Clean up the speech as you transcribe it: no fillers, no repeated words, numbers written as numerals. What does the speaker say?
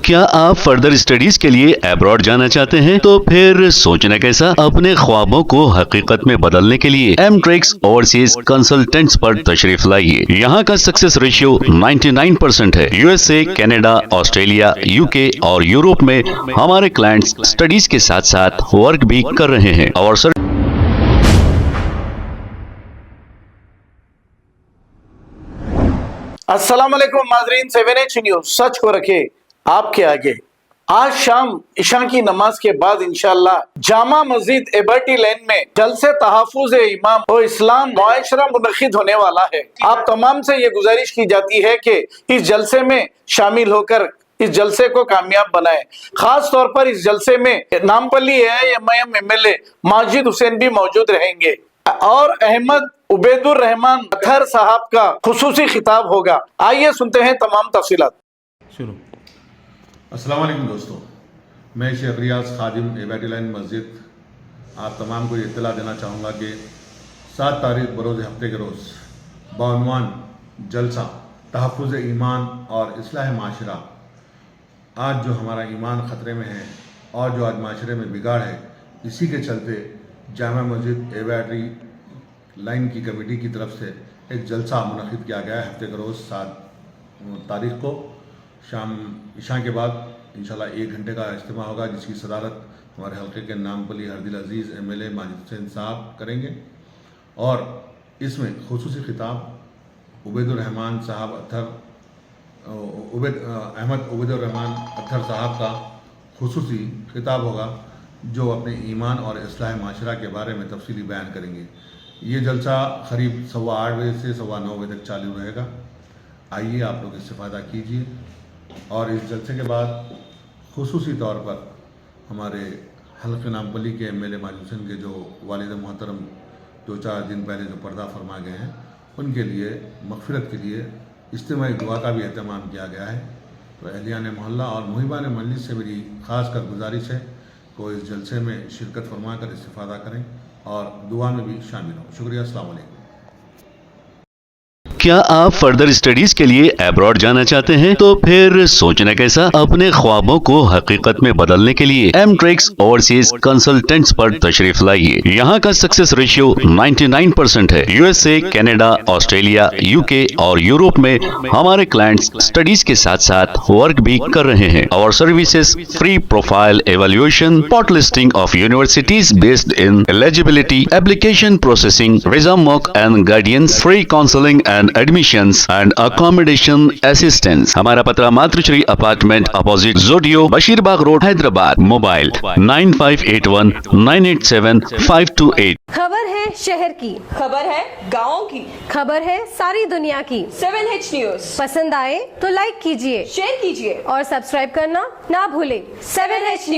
کیا آپ further studies کے لیے ابراڈ جانا چاہتے ہیں؟ تو پھر سوچنا کیسا، اپنے خوابوں کو حقیقت میں بدلنے کے لیے ایم ٹریکس اوورسیز کنسلٹنٹس پر تشریف لائیے۔ یہاں کا سکسیس ریشیو 99% ہے۔ U S A, Canada, Australia, you کے اور یورپ میں ہمارے کلائنٹس اسٹڈیز کے ساتھ ساتھ ورک بھی کر رہے ہیں اور السلام علیکم ناظرین، 7H نیوز سچ کو رکھے آپ کے آگے۔ آج شام عشاء کی نماز کے بعد انشاءاللہ جامع مسجد ایبرٹی لین میں جلسے تحفظ امام و اسلام معاشرہ منعقد ہونے والا ہے۔ آپ تمام سے یہ گزارش کی جاتی ہے کہ اس جلسے میں شامل ہو کر اس جلسے کو کامیاب بنائیں۔ خاص طور پر اس جلسے میں نامپلی MIM ماجد حسین بھی موجود رہیں گے اور احمد عبید الرحمان اطہر صاحب کا خصوصی خطاب ہوگا۔ آئیے سنتے ہیں تمام تفصیلات۔ شروع۔ السلام علیکم دوستو، میں شیخ ریاض خادم ایبرٹی لین مسجد آپ تمام کو یہ اطلاع دینا چاہوں گا کہ 7 تاریخ بروز ہفتے کے روز بعنوان جلسہ تحفظ ایمان اور اصلاح معاشرہ، آج جو ہمارا ایمان خطرے میں ہے اور جو آج معاشرے میں بگاڑ ہے، اسی کے چلتے جامع مسجد ایبرٹی لائن کی کمیٹی کی طرف سے ایک جلسہ منعقد کیا گیا ہے ہفتے کے روز 7 تاریخ کو شام عشاء کے بعد انشاءاللہ 1 گھنٹے کا اجتماع ہوگا، جس کی صدارت ہمارے حلقے کے نامپلی ہردل عزیز MLA ماجد حسین صاحب کریں گے اور اس میں خصوصی خطاب عبید الرحمان صاحب احمد عبید الرحمان اطہر صاحب کا خصوصی خطاب ہوگا، جو اپنے ایمان اور اصلاح معاشرہ کے بارے میں تفصیلی بیان کریں گے۔ یہ جلسہ قریب 8:15 بجے سے 9:15 بجے تک چالو رہے گا۔ آئیے آپ لوگ استفادہ کیجیے اور اس جلسے کے بعد خصوصی طور پر ہمارے حلقہ نامپلی کے MLA ماجد حسین کے جو والد محترم 2-4 دن پہلے جو پردہ فرما گئے ہیں، ان کے لیے مغفرت کے لیے اجتماعی دعا کا بھی اہتمام کیا گیا ہے۔ تو اہلیان محلہ اور محبان مجلس سے میری خاص کر گزارش ہے کہ وہ اس جلسے میں شرکت فرما کر استفادہ کریں اور دعا میں بھی شامل ہوں۔ شکریہ، السلام علیکم۔ کیا آپ فردر اسٹڈیز کے لیے ابراڈ جانا چاہتے ہیں؟ تو پھر سوچنا کیسا، اپنے خوابوں کو حقیقت میں بدلنے کے لیے ایم ٹریکس اوورسیز کنسلٹنٹس پر تشریف لائیے۔ یہاں کا سکسیس ریشیو 99% ہے۔ U S A, Canada, Australia, you کے اور یورپ میں ہمارے کلائنٹس اسٹڈیز کے ساتھ ساتھ ورک بھی کر رہے ہیں اور services free profile evaluation, port listing of universities based in eligibility, application processing, visa موک and guidance, free counselling and admissions and accommodation assistance. ہمارا پتہ ماتر شری اپارٹمنٹ اپوزٹ زوڈیو، بشیر باغ روڈ، حیدرآباد۔ موبائل 9581987528۔ خبر ہے شہر کی، خبر ہے گاؤں کی، خبر ہے ساری دنیا کی۔ 7H نیوز پسند آئے تو لائک کیجئے، شیئر کیجئے اور سبسکرائب کرنا نہ بھولیں۔ 7H news.